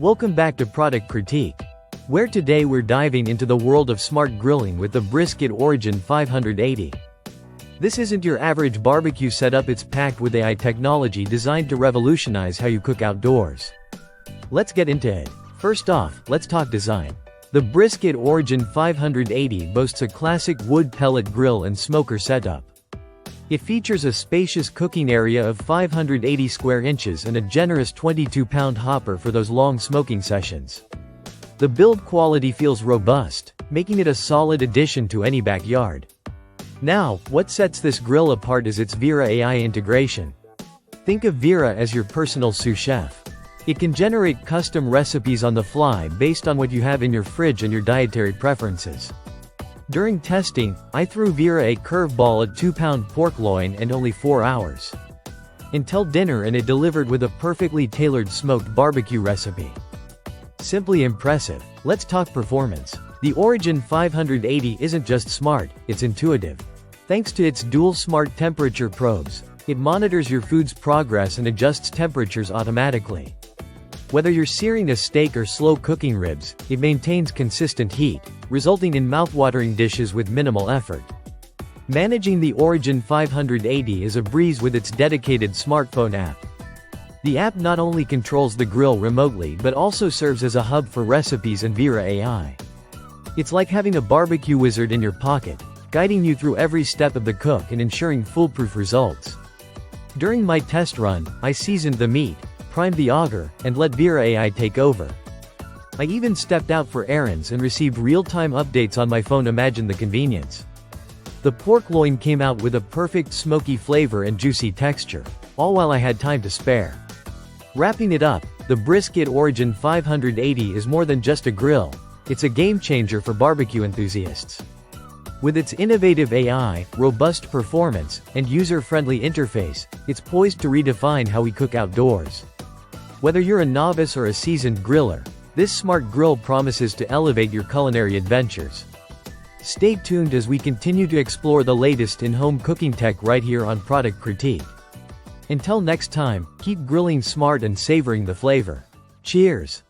Welcome back to Product Critique, where today we're diving into the world of smart grilling with the Brisk It Orgin 580. This isn't your average barbecue setup, it's packed with AI technology designed to revolutionize how you cook outdoors. Let's get into it. First off, let's talk design. The Brisk It Orgin 580 boasts a classic wood pellet grill and smoker setup. It features a spacious cooking area of 580 square inches and a generous 22-pound hopper for those long smoking sessions. The build quality feels robust, making it a solid addition to any backyard. Now, what sets this grill apart is its Vera AI integration. Think of Vera as your personal sous chef. It can generate custom recipes on the fly based on what you have in your fridge and your dietary preferences. During testing, I threw Vera a curveball at 2-pound pork loin and only 4 hours. Until dinner, and it delivered with a perfectly tailored smoked barbecue recipe. Simply impressive. Let's talk performance. The Orgin 580 isn't just smart, it's intuitive. Thanks to its dual smart temperature probes, it monitors your food's progress and adjusts temperatures automatically. Whether you're searing a steak or slow cooking ribs, it maintains consistent heat, resulting in mouthwatering dishes with minimal effort. Managing the Orgin 580 is a breeze with its dedicated smartphone app. The app not only controls the grill remotely but also serves as a hub for recipes and Vera AI. It's like having a barbecue wizard in your pocket, guiding you through every step of the cook and ensuring foolproof results. During my test run, I seasoned the meat, primed the auger, and let Vera AI take over. I even stepped out for errands and received real-time updates on my phone. Imagine the convenience. The pork loin came out with a perfect smoky flavor and juicy texture, all while I had time to spare. Wrapping it up, the Brisk It Orgin 580 is more than just a grill, it's a game-changer for barbecue enthusiasts. With its innovative AI, robust performance, and user-friendly interface, it's poised to redefine how we cook outdoors. Whether you're a novice or a seasoned griller, this smart grill promises to elevate your culinary adventures. Stay tuned as we continue to explore the latest in home cooking tech right here on Product Critique. Until next time, keep grilling smart and savoring the flavor. Cheers!